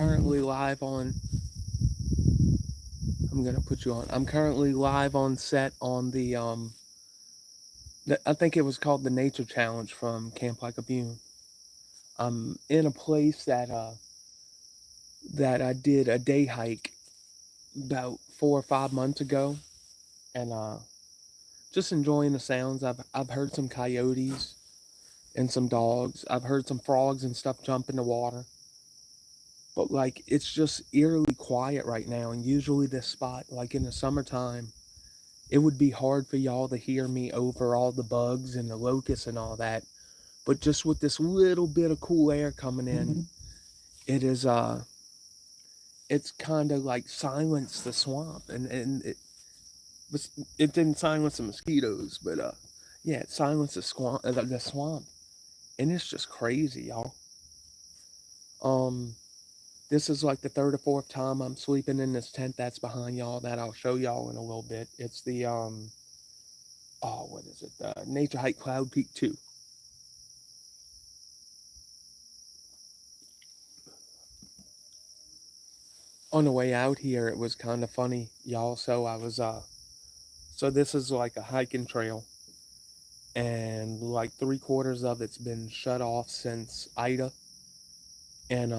currently live on. I'm gonna put you on. I'm currently live on set on I think it was called the Nature Challenge from Camp Lycabune. I'm in a place that I did a day hike about 4 or 5 months ago, and just enjoying the sounds. I've heard some coyotes and some dogs. I've heard some frogs and stuff jump in the water. But like it's just eerily quiet right now, and usually this spot, like in the summertime, it would be hard for y'all to hear me over all the bugs and the locusts and all that. But just with this little bit of cool air coming in, it is it's kind of like silenced the swamp, and it didn't silence the mosquitoes, but yeah, it silenced the swamp, and it's just crazy, y'all. Um, this is like the third or fourth time I'm sleeping in this tent that's behind y'all that I'll show y'all in a little bit. It's the oh, what is it? Nature Hike Cloud Peak 2. On the way out here, it was kind of funny, y'all. So I was so this is like a hiking trail, and like 3/4 of it's been shut off since Ida, and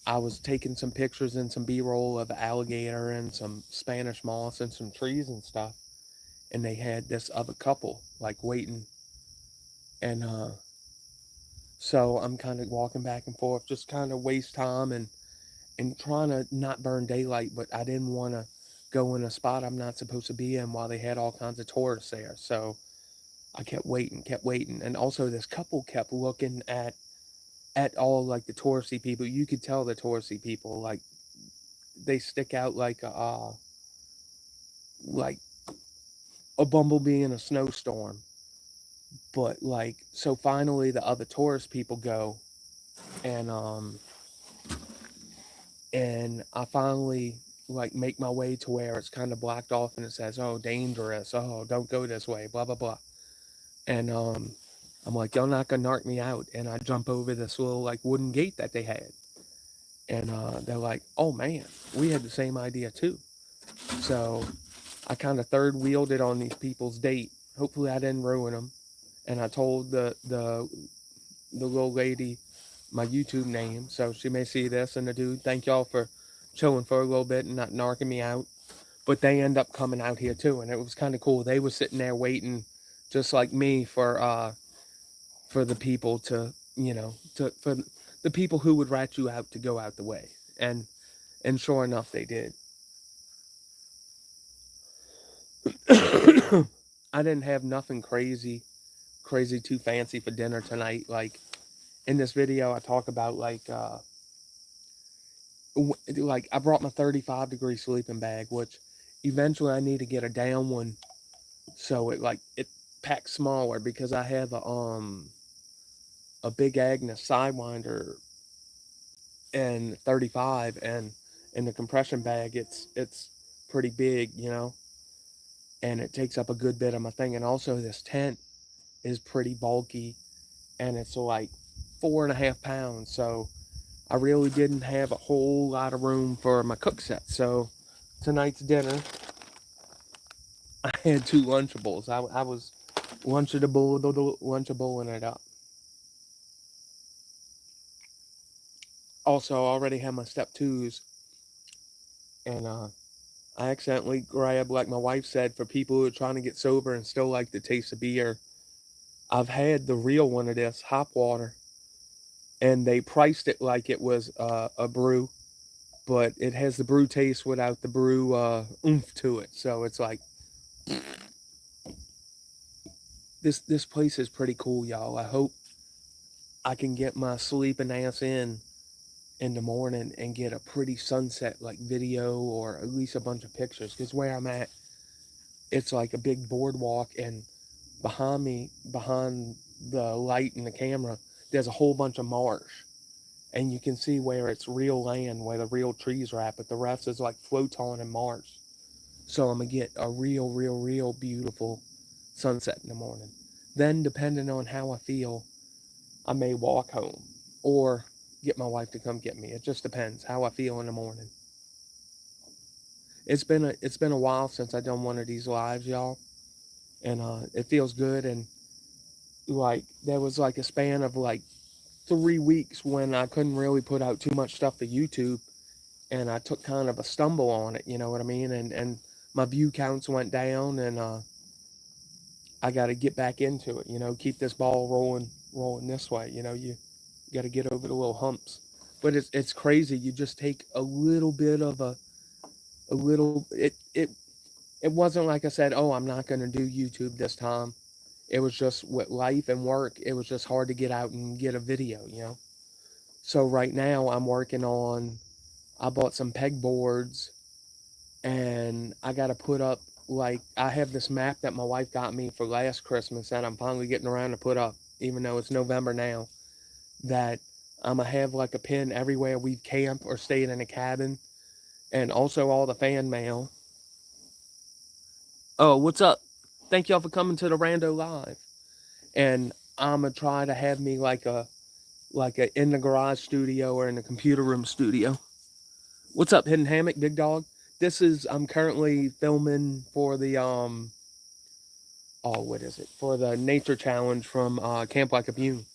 I was taking some pictures and some B-roll of alligator and some Spanish moss and some trees and stuff, and they had this other couple like waiting, and so I'm kind of walking back and forth, just kind of waste time and trying to not burn daylight, but I didn't want to go in a spot I'm not supposed to be in while they had all kinds of tourists there. So I kept waiting, and also this couple kept looking at all like the touristy people. You could tell the touristy people like they stick out like a bumblebee in a snowstorm. But like so finally the other tourist people go, and I finally like make my way to where it's kind of blocked off and it says, "Oh, dangerous. Oh, don't go this way." Blah blah blah. And I'm like, "Y'all not gonna narc me out?" And I jump over this little like wooden gate that they had, and they're like, "Oh man, we had the same idea too." So I kind of third wheeled it on these people's date. Hopefully, I didn't ruin them. And I told the little lady my YouTube name, so she may see this. And the dude, thank y'all for chilling for a little bit and not narking me out. But they end up coming out here too, and it was kind of cool. They were sitting there waiting, just like me, for the people to for the people who would rat you out to go out the way, and sure enough, they did. I didn't have nothing crazy too fancy for dinner tonight. Like in this video, I talk about like I brought my 35-degree sleeping bag, which eventually I need to get a down one so it packs smaller because I have a big Agnes Sidewinder and 35, and in the compression bag it's pretty big, and it takes up a good bit of my thing. And also this tent is pretty bulky, and it's like 4.5 pounds, so I really didn't have a whole lot of room for my cook set. So tonight's dinner, I had two Lunchables. I was Lunchableing it up. Also, I already had my step twos, and I accidentally grabbed, like my wife said, for people who are trying to get sober and still like the taste of beer. I've had the real one of this, hop water, and they priced it like it was a brew, but it has the brew taste without the brew oomph to it. So it's like this place is pretty cool, y'all. I hope I can get my sleeping ass in the morning and get a pretty sunset like video or at least a bunch of pictures. Because where I'm at, it's like a big boardwalk, and behind me, behind the light and the camera, there's a whole bunch of marsh. And you can see where it's real land, where the real trees are at, but the rest is like floating and marsh. So I'm gonna get a real beautiful sunset in the morning. Then, depending on how I feel, I may walk home, or get my wife to come get me. It just depends how I feel in the morning. It's been a while since I done one of these lives, y'all, and it feels good. And like there was like a span of like 3 weeks when I couldn't really put out too much stuff to YouTube, and I took kind of a stumble on it. You know what I mean? And my view counts went down, and I got to get back into it. Keep this ball rolling this way. You got to get over the little humps. But it's crazy. You just take a little bit of a little. It wasn't like I said, oh, I'm not going to do YouTube this time. It was just with life and work. It was just hard to get out and get a video. So right now I'm working on. I bought some pegboards, and I got to put up, like, I have this map that my wife got me for last Christmas that I'm finally getting around to put up, even though it's November now, that I'm going to have like a pin everywhere we've camped or stayed in a cabin, and also all the fan mail. Oh, what's up? Thank y'all for coming to the Rando Live. And I'm going to try to have me like a in the garage studio or in the computer room studio. What's up, Hidden Hammock, Big Dog? I'm currently filming for the what is it? For the nature challenge from Camp Like a Bune.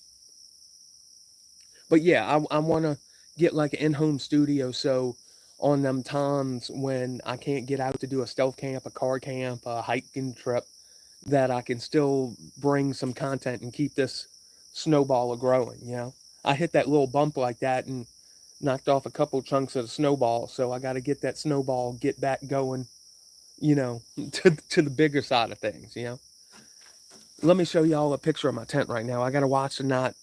But yeah, I want to get like an in-home studio, so on them times when I can't get out to do a stealth camp, a car camp, a hiking trip, that I can still bring some content and keep this snowball growing. I hit that little bump like that and knocked off a couple chunks of the snowball, so I got to get that snowball, get back going, to the bigger side of things. Let me show y'all a picture of my tent right now. I got to watch to not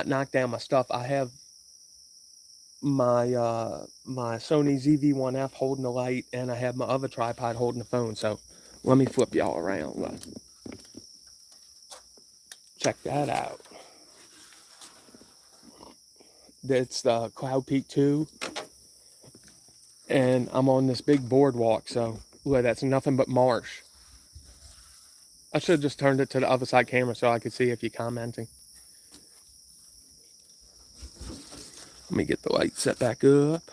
knock down my stuff. I have my Sony ZV-1F holding the light, and I have my other tripod holding the phone. So let me flip y'all around. Look. Check that out. It's the Cloud Peak 2, and I'm on this big boardwalk, so look, that's nothing but marsh. I should have just turned it to the other side camera so I could see if you're commenting. Let me get the light set back up.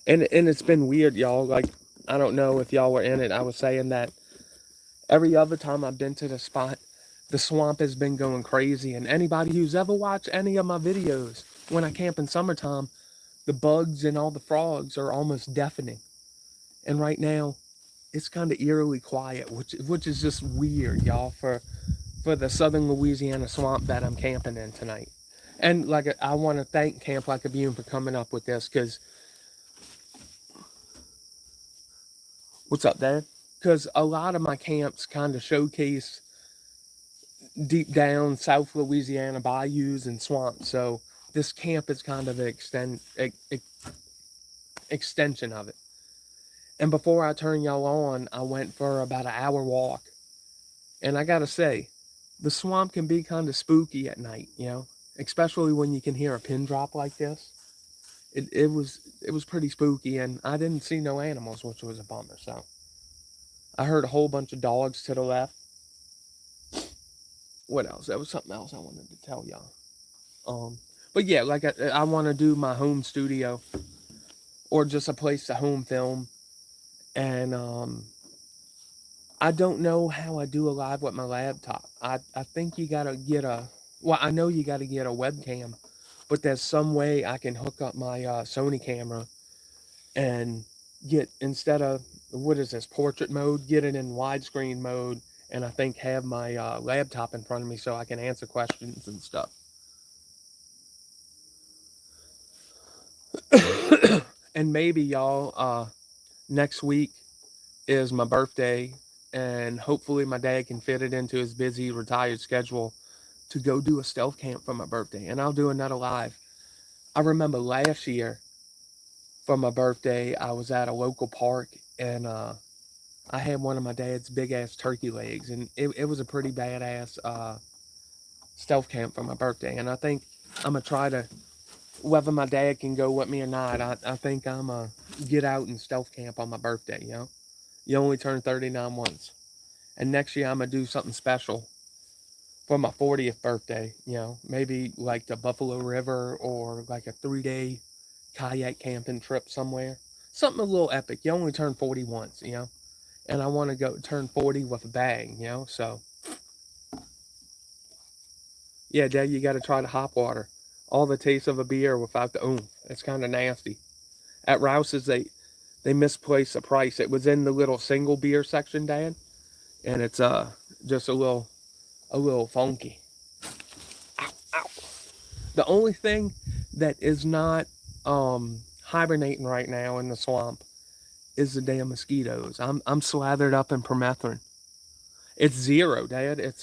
And it's been weird, y'all. Like, I don't know if y'all were in it. I was saying that every other time I've been to the spot, the swamp has been going crazy. And anybody who's ever watched any of my videos, when I camp in summertime, the bugs and all the frogs are almost deafening. And right now, it's kind of eerily quiet, which is just weird, y'all, for the southern Louisiana swamp that I'm camping in tonight. And like, I want to thank Camp Like a Bune for coming up with this, because what's up, Dad? Because a lot of my camps kind of showcase deep down South Louisiana bayous and swamps. So this camp is kind of an extension of it. And before I turn y'all on, I went for about an hour walk. And I gotta say, the swamp can be kind of spooky at night, especially when you can hear a pin drop like this. It was pretty spooky, and I didn't see no animals, which was a bummer. So I heard a whole bunch of dogs to the left. What else? There was something else I wanted to tell y'all. But yeah, like I want to do my home studio, or just a place to home film, and I don't know how I do a live with my laptop. I think you gotta get I know you gotta get a webcam, but there's some way I can hook up my Sony camera and get, instead of, what is this, portrait mode, get it in widescreen mode, and I think have my laptop in front of me so I can answer questions and stuff. And maybe y'all, next week is my birthday, and hopefully my dad can fit it into his busy retired schedule to go do a stealth camp for my birthday, and I'll do another live. I remember last year for my birthday, I was at a local park, and I had one of my dad's big ass turkey legs, and it was a pretty badass stealth camp for my birthday. And I think I'm gonna try to, whether my dad can go with me or not, I think I'm gonna get out and stealth camp on my birthday. You only turn 39 once, and next year I'm gonna do something special. for my 40th birthday, maybe like the Buffalo River or like a 3-day kayak camping trip somewhere. Something a little epic. You only turn 40 once. And I want to go turn 40 with a bang. So, yeah, Dad, you got to try the hop water. All the taste of a beer without the oomph. It's kind of nasty. At Rouse's, they misplaced the price. It was in the little single beer section, Dad, and it's just a little funky. Ow, ow. The only thing that is not hibernating right now in the swamp is the damn mosquitoes. I'm slathered up in permethrin. It's zero, Dad. It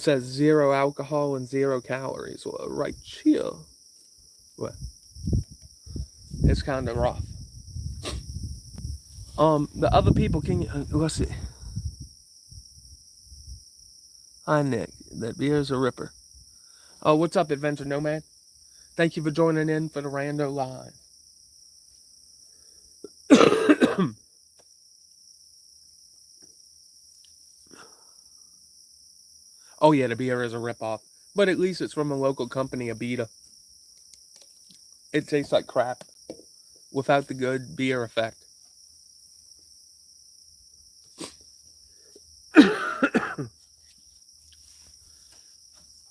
says 0 alcohol and 0 calories. Well, right here. Well, it's kind of rough. The other people can let's see. Hi Nick, that beer's a ripper. Oh, what's up, Adventure Nomad? Thank you for joining in for the Rando Live. Oh yeah, the beer is a ripoff, but at least it's from a local company, Abita. It tastes like crap without the good beer effect.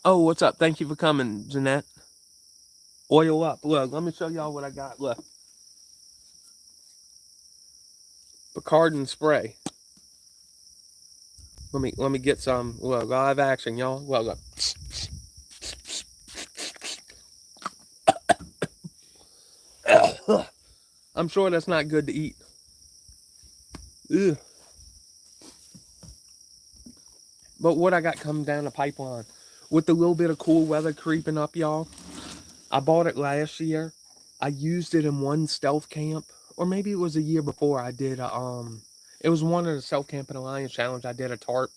Oh, what's up? Thank you for coming, Jeanette. Oil up. Look, let me show y'all what I got. Look. Picardin spray. Let me get some. Look, live action, y'all. Look. I'm sure that's not good to eat. Ugh. But what I got coming down the pipeline, with a little bit of cool weather creeping up, y'all, I bought it last year. I used it in one stealth camp, or maybe it was a year before. I did it was one of the Stealth Camping Alliance challenge. I did a tarp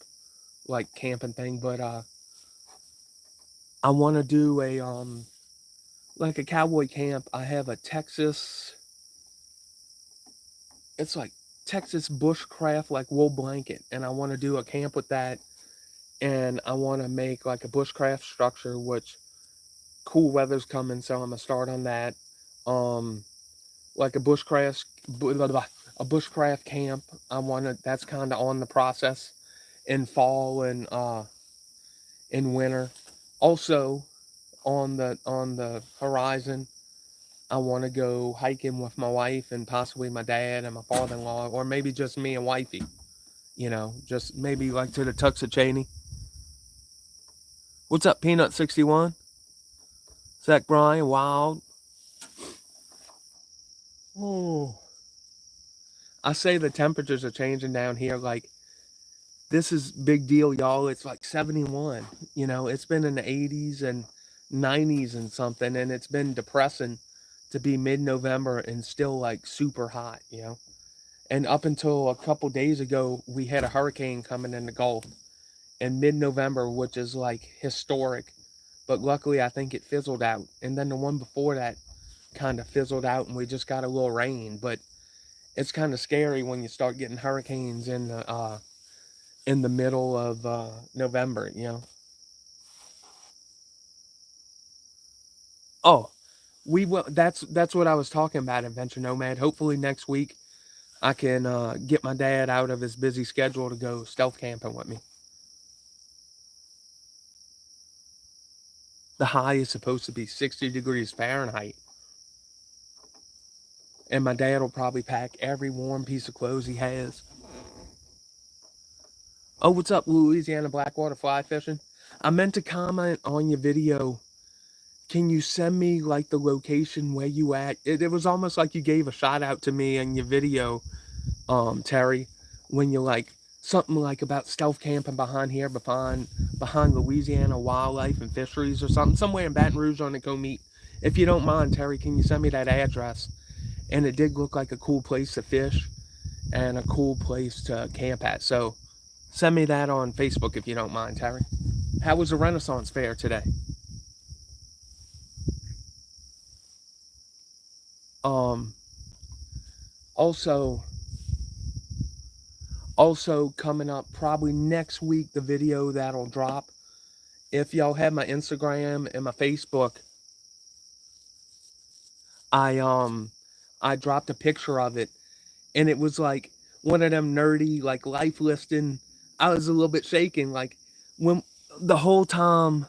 like camping thing, but I want to do a like a cowboy camp. I have a Texas. It's like Texas bushcraft, like wool blanket, and I want to do a camp with that. And I want to make like a bushcraft structure, which cool weather's coming, so I'm gonna start on that. Like a bushcraft camp. I want to. That's kind of on the process in fall and in winter. Also on the horizon, I want to go hiking with my wife and possibly my dad and my father-in-law, or maybe just me and wifey. Just maybe like to the Tuxachanie. What's up, Peanut 61? Zach Bryan, Wild. Oh. I say the temperatures are changing down here. Like, this is big deal, y'all. It's like 71. It's been in the 80s and 90s and something, and it's been depressing to be mid-November and still like super hot. And up until a couple days ago, we had a hurricane coming in the Gulf in mid-November, which is like historic. But luckily, I think it fizzled out. And then the one before that kind of fizzled out, and we just got a little rain. But it's kind of scary when you start getting hurricanes in the middle of November. Oh, we will. That's what I was talking about, Adventure Nomad. Hopefully next week I can get my dad out of his busy schedule to go stealth camping with me. The high is supposed to be 60 degrees Fahrenheit. And my dad will probably pack every warm piece of clothes he has. Oh, what's up, Louisiana Blackwater fly fishing? I meant to comment on your video. Can you send me like the location where you at? It was almost like you gave a shout out to me in your video, Terry, when you're like something like about stealth camping behind here, behind Louisiana Wildlife and Fisheries or something, somewhere in Baton Rouge on the Go Meet. If you don't mind, Terry, can you send me that address? And it did look like a cool place to fish and a cool place to camp at. So send me that on Facebook if you don't mind, Terry. How was the Renaissance Fair today? Also, Also, coming up probably next week, the video that'll drop. If y'all have my Instagram and my Facebook, I I dropped a picture of it, and it was like one of them nerdy like life listing. I was a little bit shaken, like when the whole time.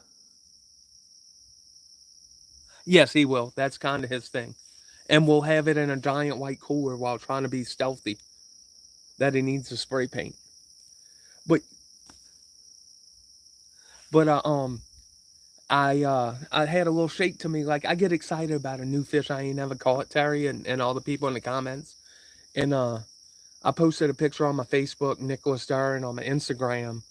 Yes, he will. That's kind of his thing, and we'll have it in a giant white cooler while trying to be stealthy. That he needs to spray paint, but but I had a little shake to me. Like I get excited about a new fish I ain't never caught, Terry, and all the people in the comments. And I posted a picture on my Facebook, Nicholas Durr, and on my Instagram.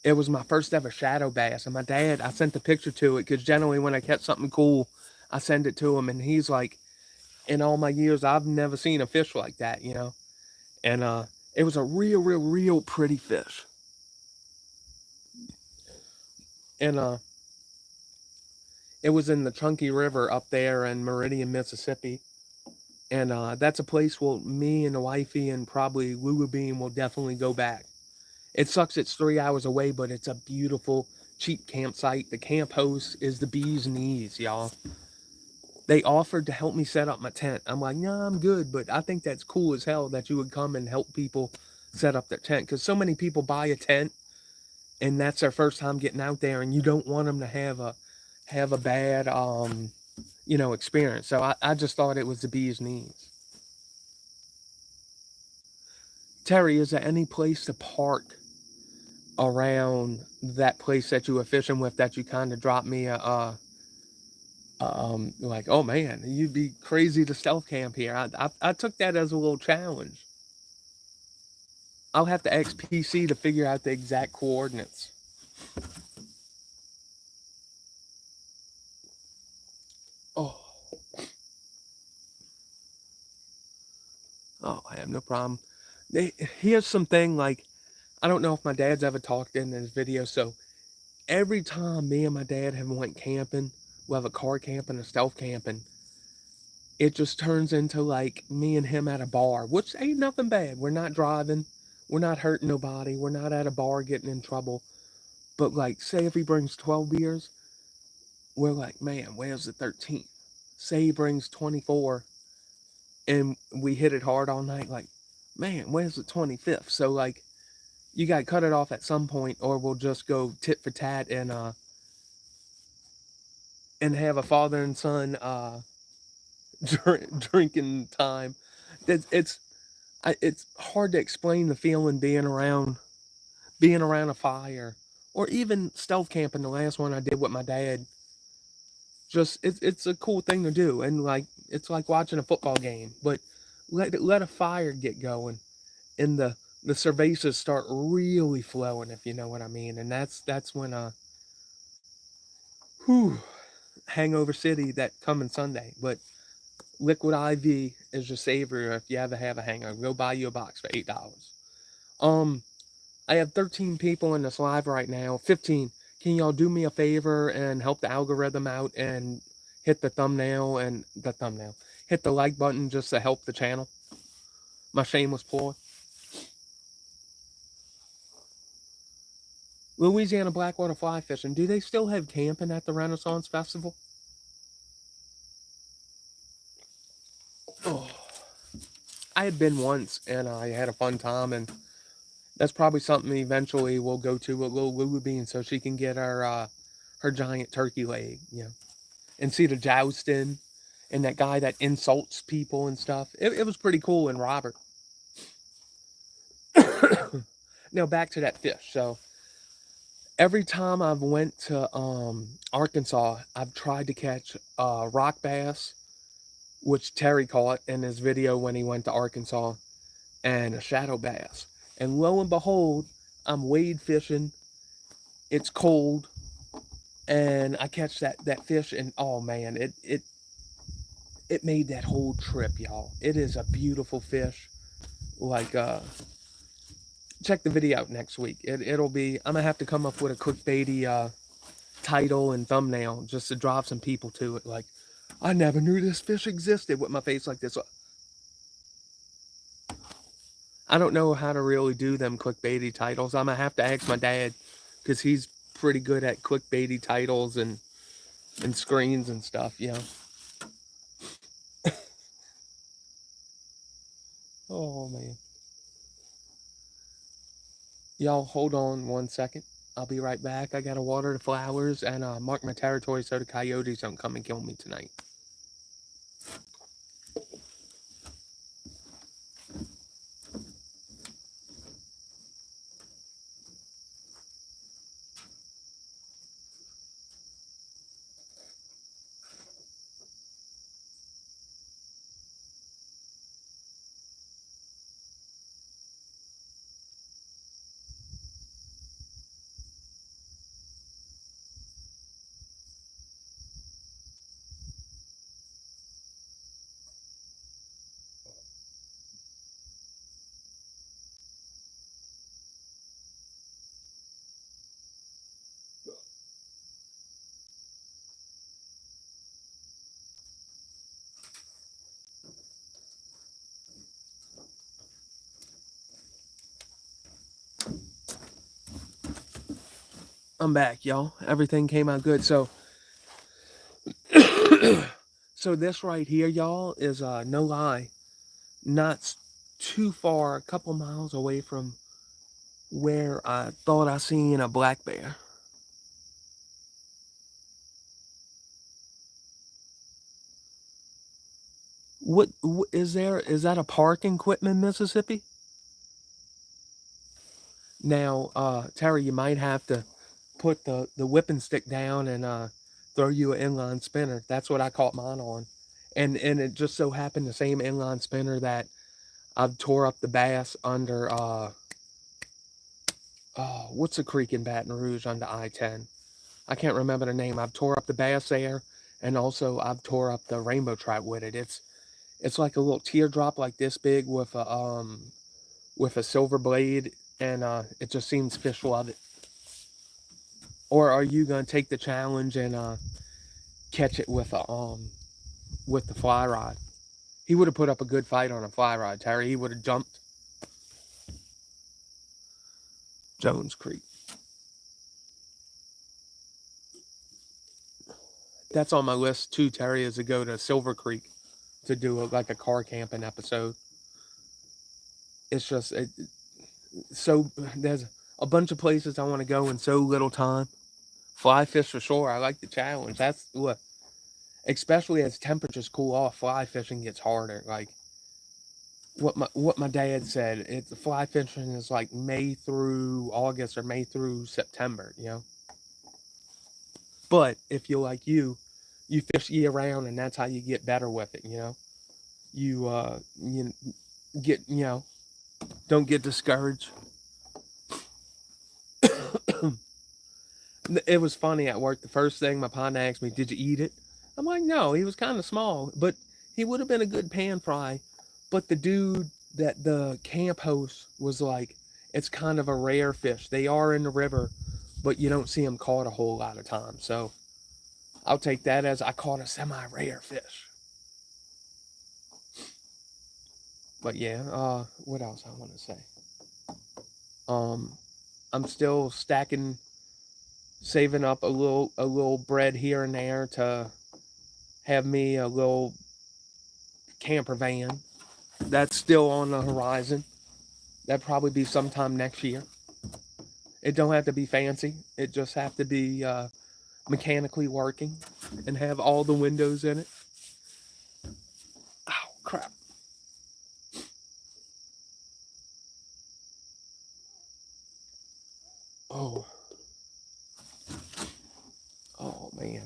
It was my first ever shadow bass. And my dad, I sent the picture to it because generally when I catch something cool, I send it to him. And he's like, in all my years, I've never seen a fish like that, you know? And it was a real pretty fish. And it was in the Chunky River up there in Meridian, Mississippi. And that's a place where me and the wifey and probably Lulu Bean will definitely go back. It sucks it's 3 hours away, but it's a beautiful, cheap campsite. The camp host is the bee's knees, y'all. They offered to help me set up my tent. I'm like, no, I'm good, but I think that's cool as hell that you would come and help people set up their tent. Because so many people buy a tent, and that's their first time getting out there, and you don't want them to have a bad experience. So I just thought it was the bee's knees. Terry, is there any place to park around that place that you were fishing with that you kind of dropped me like, oh man, you'd be crazy to stealth camp here. I took that as a little challenge. I'll have to ask PC to figure out the exact coordinates. Oh, I have no problem. Here's something like, I don't know if my dad's ever talked in his video. So every time me and my dad have went camping, we'll have a car camping, a stealth camping. It just turns into like me and him at a bar, which ain't nothing bad. We're not driving, we're not hurting nobody, we're not at a bar getting in trouble. But like, say if he brings 12 beers, we're like, man, where's the 13th? Say he brings 24 and we hit it hard all night, like, man, where's the 25th? So like, you got to cut it off at some point, or we'll just go tit for tat and have a father and son drinking time. It's hard to explain the feeling being around a fire, or even stealth camping. The last one I did with my dad, just it's a cool thing to do, and like it's like watching a football game, but let a fire get going, and the cervezas start really flowing, if you know what I mean. And that's when whew, Hangover City that coming Sunday. But Liquid IV is your savior if you ever have a hangover. Go buy you a box for $8. Um, I have 13 people in this live right now. 15. Can y'all do me a favor and help the algorithm out and hit the thumbnail, hit the like button just to help the channel? My shameless ploy. Louisiana Blackwater Fly Fishing. Do they still have camping at the Renaissance Festival? Oh, I had been once and I had a fun time, and that's probably something eventually we'll go to with little Lulu Bean so she can get her giant turkey leg, and see the jousting and that guy that insults people and stuff. It was pretty cool in Robert. Now back to that fish. So every time I've went to Arkansas, I've tried to catch rock bass, which Terry caught in his video when he went to Arkansas, and a shadow bass. And lo and behold, I'm wade fishing. It's cold, and I catch that fish, and oh man, it made that whole trip, y'all. It is a beautiful fish. Like check the video out next week. It'll be, I'm gonna have to come up with a clickbaity title and thumbnail just to drive some people to it. Like, I never knew this fish existed, with my face like this. I don't know how to really do them clickbaity titles. I'm gonna have to ask my dad because he's pretty good at clickbaity titles and screens and stuff. You know. Oh man. Y'all hold on one second. I'll be right back. I gotta water the flowers and mark my territory so the coyotes don't come and kill me tonight. I'm back, y'all. Everything came out good. So, so this right here, y'all, is no lie, not too far, a couple miles away from where I thought I seen a black bear. What is there? Is that a park in Quitman, Mississippi? Now, Terry, you might have to put the whipping stick down and throw you an inline spinner. That's what I caught mine on, and it just so happened the same inline spinner that I've tore up the bass under oh, what's the creek in Baton Rouge under I-10? I can't remember the name. I've tore up the bass there, and also I've tore up the rainbow trout with it. It's like a little teardrop like this big with a silver blade, and it just seems fish love it. Or are you gonna take the challenge and catch it with the fly rod? He would have put up a good fight on a fly rod, Terry. He would have jumped Jones Creek. That's on my list too, Terry, is to go to Silver Creek to do like a car camping episode. It's just so there's a bunch of places I want to go in so little time. Fly fish for sure. I like the challenge. That's what, especially as temperatures cool off, fly fishing gets harder. Like what my dad said, it's fly fishing is like May through August or May through September. You know, but if you're like you fish year round, and that's how you get better with it. You know, you get don't get discouraged. It was funny at work. The first thing my partner asked me, "Did you eat it?" I'm like, "No." He was kind of small, but he would have been a good pan fry. But the dude that the camp host was like, "It's kind of a rare fish. They are in the river, but you don't see them caught a whole lot of times." So I'll take that as I caught a semi-rare fish. But yeah, what else I want to say? Um, I'm still saving up a little bread here and there to have me a little camper van. That's still on the horizon. That'd probably be sometime next year. It don't have to be fancy. It just have to be mechanically working and have all the windows in it. Oh crap! Oh, oh man!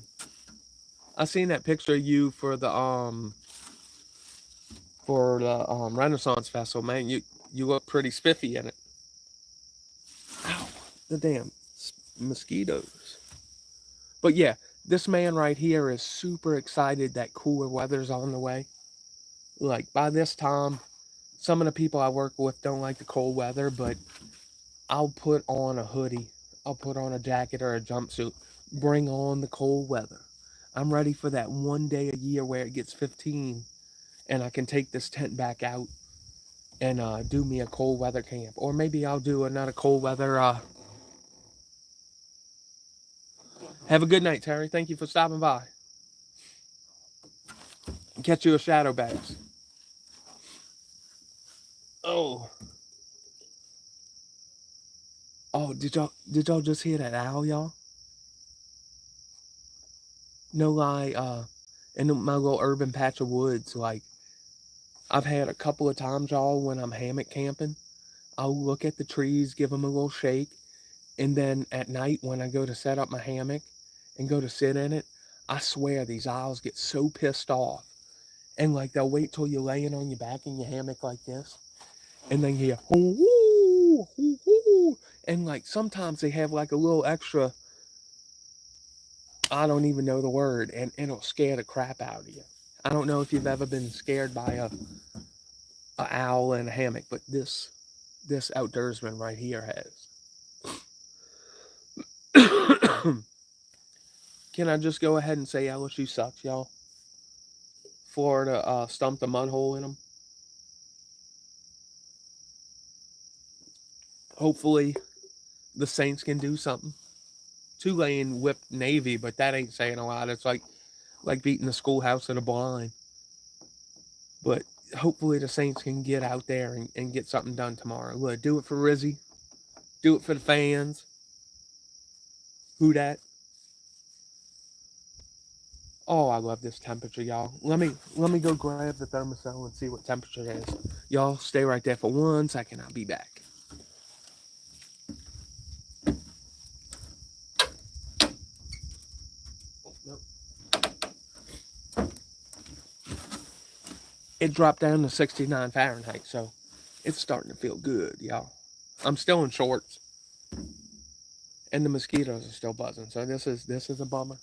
I seen that picture of you for the Renaissance Festival, man. You look pretty spiffy in it. Ow! The damn mosquitoes. But yeah, this man right here is super excited that cooler weather's on the way. Like by this time, some of the people I work with don't like the cold weather, but I'll put on a hoodie, I'll put on a jacket or a jumpsuit. Bring on the cold weather. I'm ready for that one day a year where it gets 15 and I can take this tent back out and do me a cold weather camp, or maybe I'll do another cold weather. Have a good night, Terry. Thank you for stopping by. Catch you a shadow bass. Oh, oh, did y'all just hear that owl, y'all? No lie, in my little urban patch of woods, like I've had a couple of times, y'all, when I'm hammock camping, I'll look at the trees, give them a little shake, and then at night when I go to set up my hammock and go to sit in it, I swear these owls get so pissed off, and like they'll wait till you're laying on your back in your hammock like this, and then you hear hoo hoo hoo, and like sometimes they have like a little extra, I don't even know the word, and it'll scare the crap out of you. I don't know if you've ever been scared by a owl in a hammock, but this outdoorsman right here has. Can I just go ahead and say LSU sucks, y'all? Florida stumped a mud hole in them. Hopefully, the Saints can do something. Tulane whipped Navy, but that ain't saying a lot. It's like beating the schoolhouse of the blind. But hopefully, the Saints can get out there and get something done tomorrow. Look, do it for Rizzy. Do it for the fans. Who dat? Oh, I love this temperature, y'all. Let me go grab the thermostat and see what temperature it is. Y'all stay right there for 1 second. I'll be back. Nope. It dropped down to 69 Fahrenheit, so it's starting to feel good, y'all. I'm still in shorts, and the mosquitoes are still buzzing. So this is a bummer.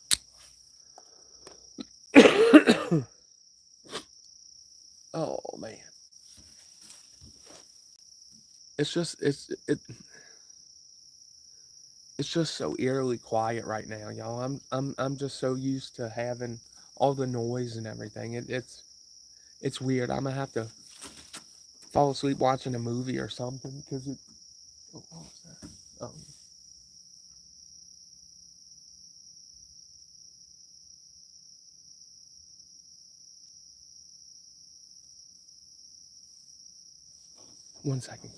Oh man, it's just it's just so eerily quiet right now, y'all. I'm just so used to having all the noise and everything. It's weird. I'm gonna have to fall asleep watching a movie or something because it. Oh, what was that? Oh, 1 second.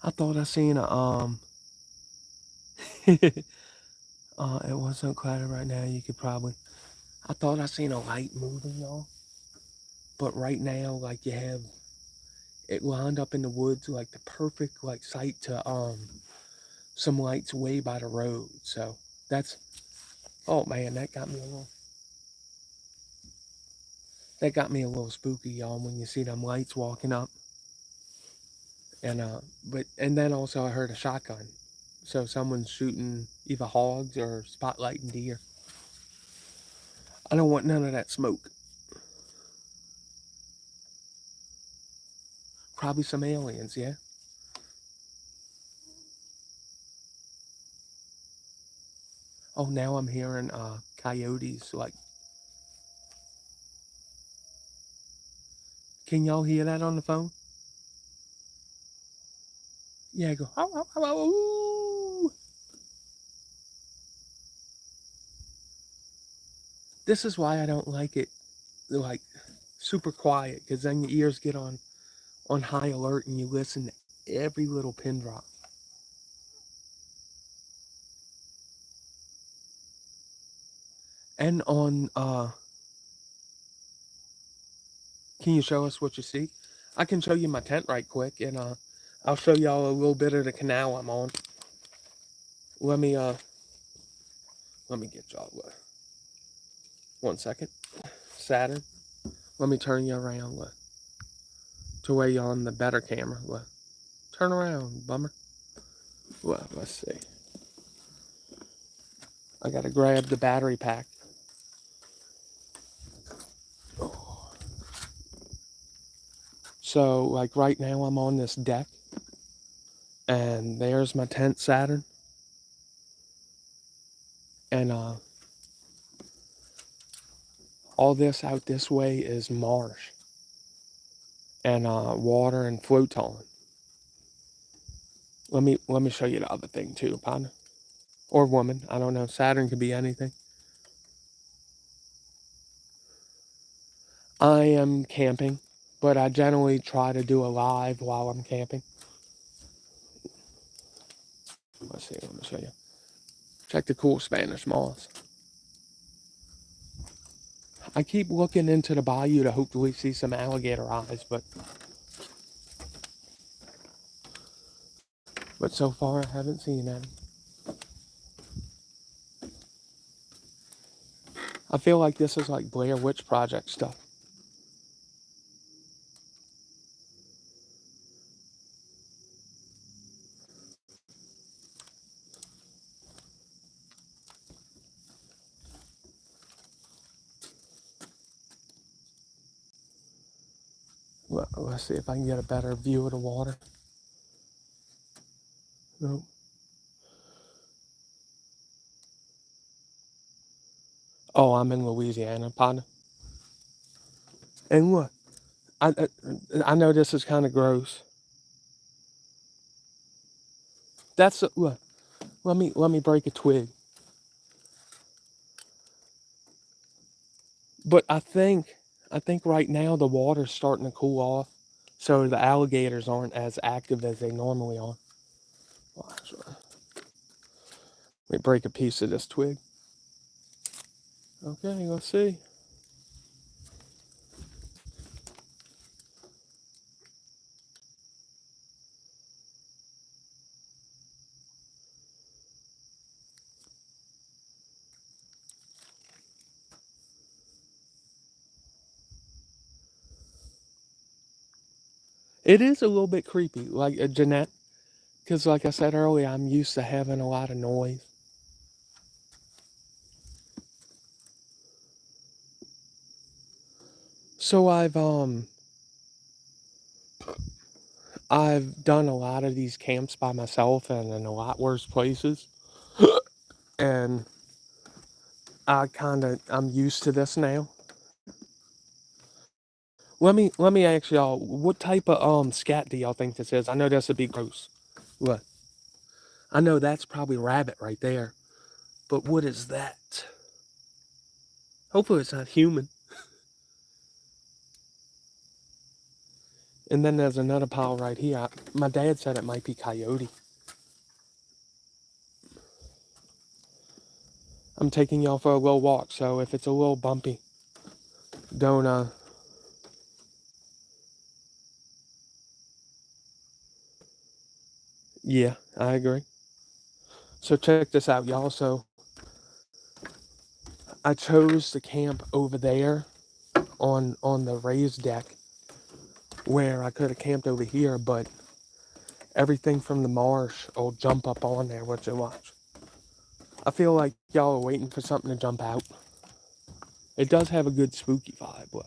I thought I seen a. It wasn't cloudy right now. You could probably. I thought I seen a light moving, y'all. But right now, like you have it lined up in the woods, like the perfect like site to some lights way by the road. So that's. Oh man, that got me a little spooky, y'all. When you see them lights walking up, and and then also I heard a shotgun. So someone's shooting either hogs or spotlighting deer. I don't want none of that smoke. Probably some aliens, yeah. Oh, now I'm hearing coyotes like Can y'all hear that on the phone? Yeah, go. "Ow, ow, ow, ow, ooh." This is why I don't like it, like super quiet, because then your ears get on high alert and you listen to every little pin drop. And on can you show us what you see? I can show you my tent right quick, and I'll show y'all a little bit of the canal I'm on. Let me get y'all 1 second. Saturn. Let me turn you around to where you're on the better camera. Turn around, bummer. Let's see. I gotta grab the battery pack. Oh. So, like right now, I'm on this deck, and there's my tent, Saturn, and all this out this way is marsh and water and floaton. Let me show you the other thing too, partner, or woman. I don't know. Saturn could be anything. I am camping, but I generally try to do a live while I'm camping. Let's see. Let me show you. Check the cool Spanish moss. I keep looking into the bayou to hopefully see some alligator eyes, but so far I haven't seen any. I feel like this is like Blair Witch Project stuff. Well, let's see if I can get a better view of the water. Nope. Oh, I'm in Louisiana, partner. And look, I know this is kind of gross. That's look. Let me break a twig. But I think right now the water's starting to cool off, so the alligators aren't as active as they normally are. Let me break a piece of this twig. Okay, let's see. It is a little bit creepy, like Jeanette, because like I said earlier, I'm used to having a lot of noise. So I've done a lot of these camps by myself and in a lot worse places, and I'm used to this now. Let me ask y'all, what type of scat do y'all think this is? I know this would be gross. What? I know that's probably rabbit right there, but what is that? Hopefully it's not human. And then there's another pile right here. My dad said it might be coyote. I'm taking y'all for a little walk, so if it's a little bumpy, don't yeah, I agree. So check this out, y'all. So I chose to camp over there on the raised deck where I could have camped over here, but everything from the marsh will jump up on there. What you watch. I feel like y'all are waiting for something to jump out. It does have a good spooky vibe, but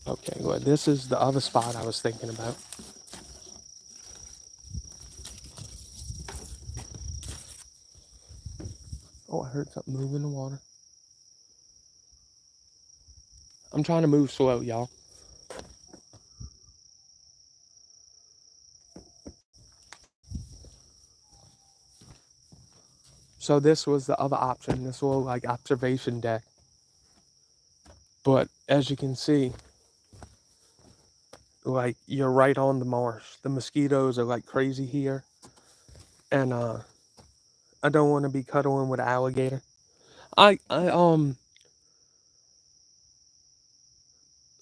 okay, well, this is the other spot I was thinking about. Oh, I heard something move in the water. I'm trying to move slow, y'all. So this was the other option, this little like observation deck. But as you can see, like you're right on the marsh. The mosquitoes are like crazy here. And I don't want to be cuddling with an alligator. I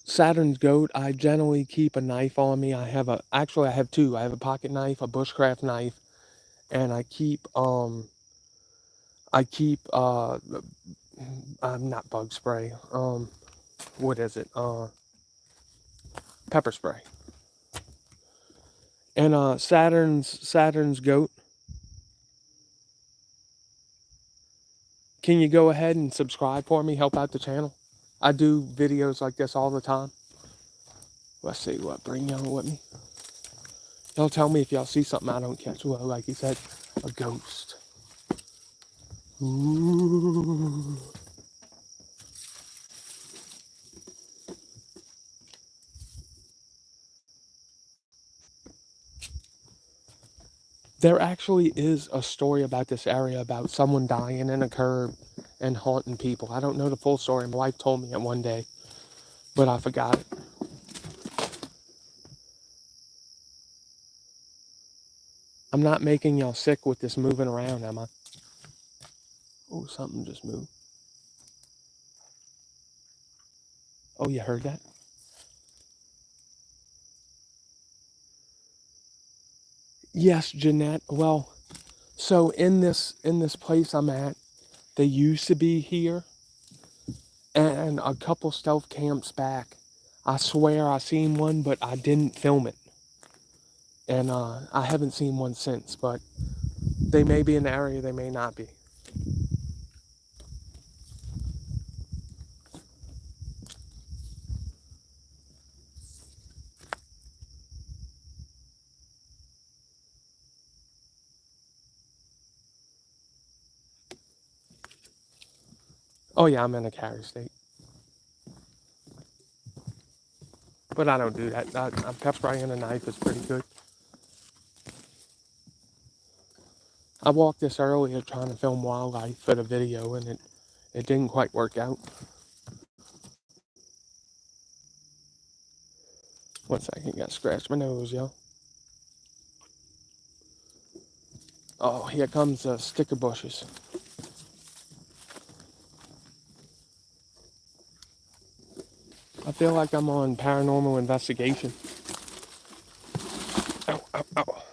Saturn's goat, I generally keep a knife on me. I have two. I have a pocket knife, a bushcraft knife, and I keep not bug spray. What is it? Pepper spray. And Saturn's goat. Can you go ahead and subscribe for me? Help out the channel. I do videos like this all the time. Let's see what bring y'all with me. Y'all tell me if y'all see something I don't catch. Well, like he said, a ghost. Ooh. There actually is a story about this area about someone dying in a curb and haunting people. I don't know the full story. My wife told me it one day, but I forgot it. I'm not making y'all sick with this moving around, am I? Oh, something just moved. Oh, you heard that? Yes, Jeanette. Well, so in this place I'm at, they used to be here, and a couple stealth camps back, I swear I seen one, but I didn't film it. And I haven't seen one since, but they may be in the area, they may not be. Oh yeah, I'm in a carry state. But I don't do that. Pepper spray and a knife is pretty good. I walked this earlier trying to film wildlife for the video, and it didn't quite work out. 1 second, gotta scratch my nose, yo. Oh, here comes sticker bushes. I feel like I'm on Paranormal Investigation. Ow, ow, ow.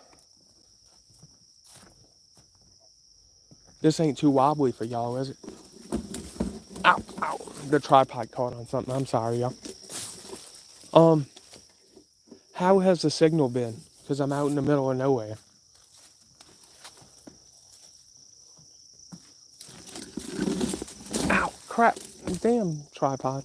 This ain't too wobbly for y'all, is it? Ow, ow. The tripod caught on something. I'm sorry, y'all. How has the signal been? Because I'm out in the middle of nowhere. Ow, crap. Damn tripod.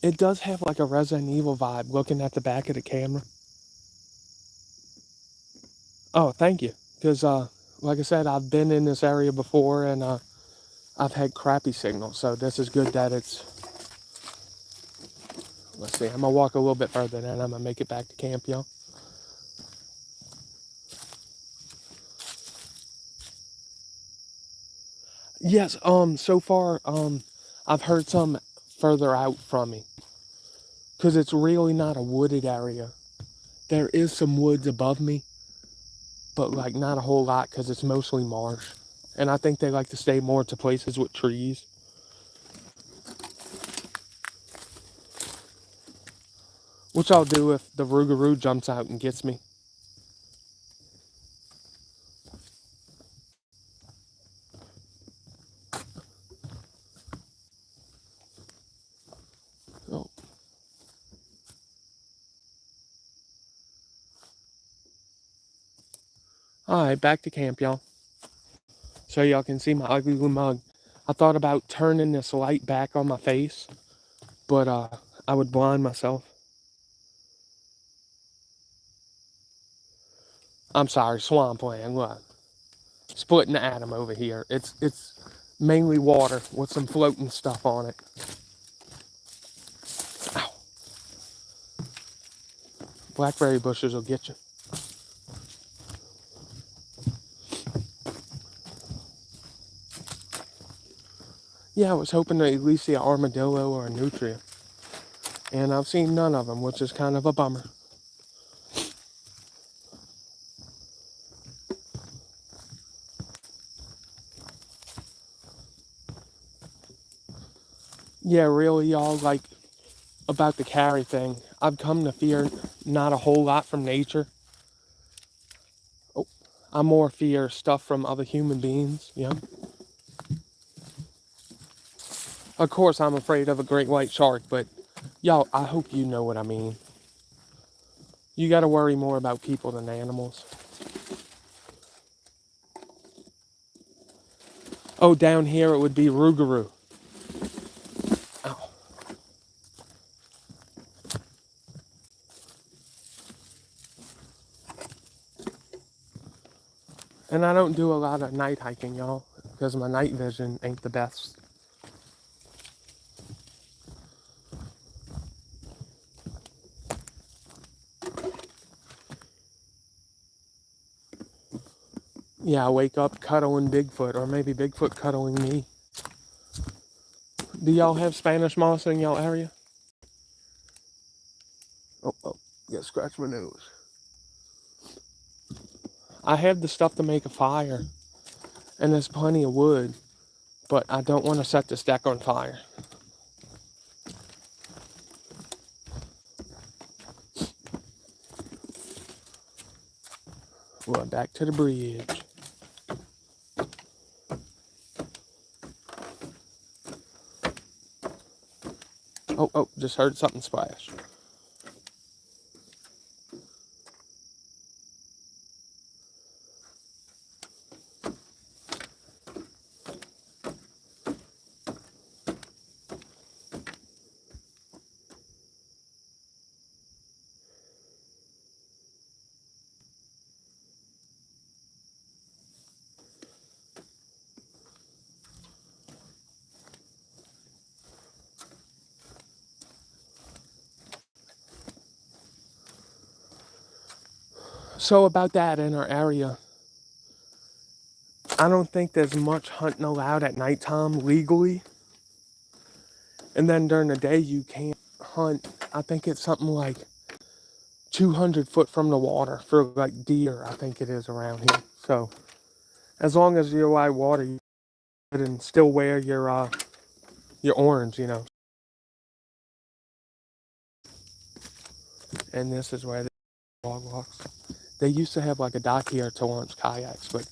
It does have like a Resident Evil vibe looking at the back of the camera. Oh, thank you. Because, like I said, I've been in this area before, and I've had crappy signal. So this is good that it's... Let's see. I'm going to walk a little bit further, then I'm going to make it back to camp, y'all. Yes, so far, I've heard some further out from me. Because it's really not a wooded area. There is some woods above me, but like not a whole lot because it's mostly marsh. And I think they like to stay more to places with trees. Which I'll do if the Rougarou jumps out and gets me. Oh. Alright, back to camp, y'all. So y'all can see my ugly mug. I thought about turning this light back on my face, but I would blind myself. I'm sorry, swampland. What? Splitting the atom over here. It's mainly water with some floating stuff on it. Ow. Blackberry bushes will get you. Yeah, I was hoping to at least see an armadillo or a nutria. And I've seen none of them, which is kind of a bummer. Yeah, really, y'all, like, about the carry thing, I've come to fear not a whole lot from nature. Oh, I more fear stuff from other human beings, you know? Of course, I'm afraid of a great white shark, but y'all, I hope you know what I mean. You gotta worry more about people than animals. Oh, down here it would be Rougarou. Ow. And I don't do a lot of night hiking, y'all, because my night vision ain't the best. Yeah, I wake up cuddling Bigfoot, or maybe Bigfoot cuddling me. Do y'all have Spanish moss in y'all area? Oh, gotta scratch my nose. I have the stuff to make a fire, and there's plenty of wood, but I don't want to set this deck on fire. Well, back to the bridge. Oh, just heard something splash. So about that in our area, I don't think there's much hunting allowed at nighttime legally. And then during the day you can't hunt. I think it's something like 200 foot from the water for like deer, I think it is around here. So as long as you're by water, you can still wear your orange, you know. And this is where the dog walks. They used to have like a dock here to launch kayaks, but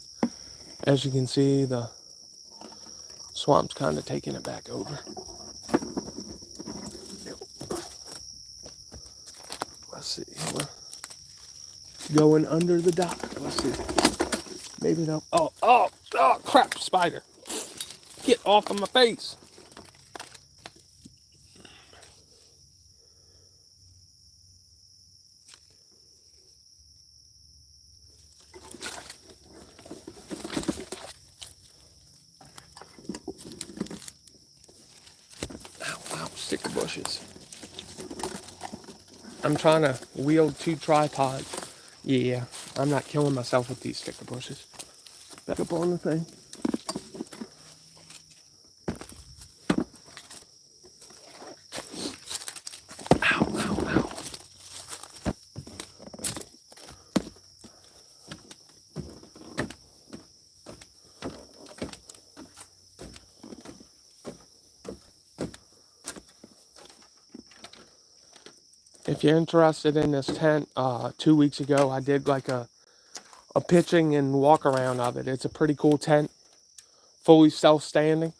as you can see, the swamp's kind of taking it back over. Let's see. We're going under the dock. Let's see. Maybe no. Oh, crap, spider. Get off of my face. Ow, sticker bushes. I'm trying to wield 2 tripods. Yeah, I'm not killing myself with these sticker bushes. Back up on the thing. Ow. If you're interested in this tent, 2 weeks ago I did like a pitching and walk around of it. It's a pretty cool tent, fully self-standing,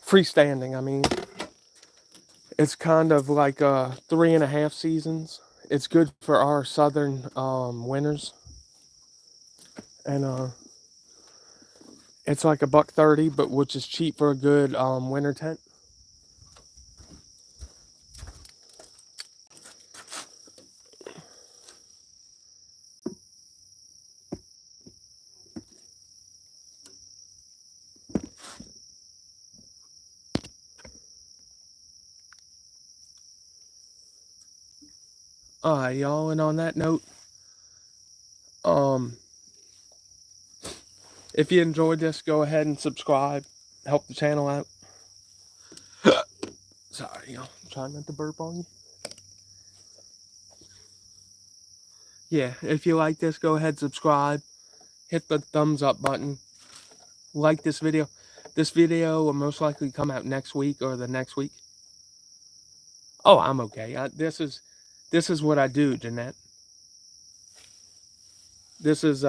freestanding. I mean, it's kind of like 3.5 seasons. It's good for our southern winters, and it's like $130, but which is cheap for a good winter tent. Alright, y'all, and on that note, if you enjoyed this, go ahead and subscribe. Help the channel out. Sorry, y'all. I'm trying not to burp on you. Yeah, if you like this, go ahead, subscribe. Hit the thumbs up button. Like this video. This video will most likely come out next week or the next week. Oh, I'm okay. This is what I do, Jeanette. This is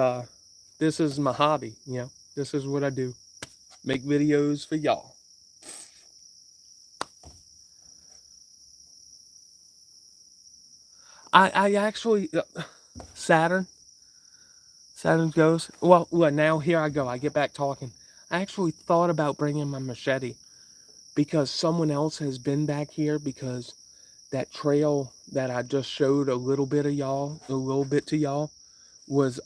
my hobby, you know. This is what I do. Make videos for y'all. I actually Saturn goes. Well, now here I go. I get back talking. I actually thought about bringing my machete because someone else has been back here, because that trail that I just showed a little bit to y'all was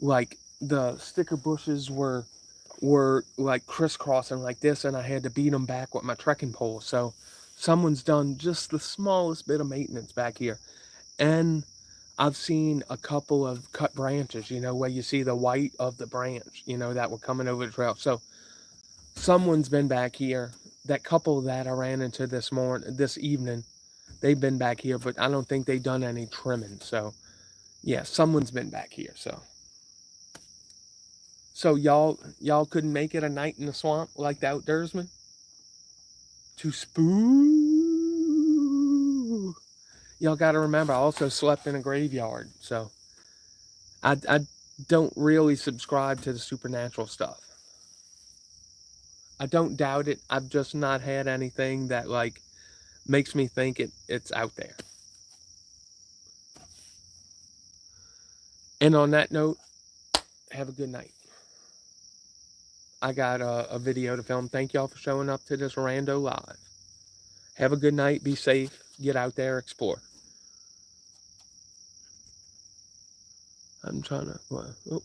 like the sticker bushes were like crisscrossing like this, and I had to beat them back with my trekking pole. So someone's done just the smallest bit of maintenance back here. And I've seen a couple of cut branches, you know, where you see the white of the branch, you know, that were coming over the trail. So someone's been back here. That couple that I ran into this evening, they've been back here, but I don't think they've done any trimming. So yeah, someone's been back here. So y'all couldn't make it a night in the swamp like the outdoorsman? To spoo. Y'all got to remember, I also slept in a graveyard, so I don't really subscribe to the supernatural stuff. I don't doubt it. I've just not had anything that like makes me think it's out there. And on that note, have a good night. I got a video to film. Thank y'all for showing up to this rando live. Have a good night. Be safe. Get out there. Explore. I'm trying to... Oh.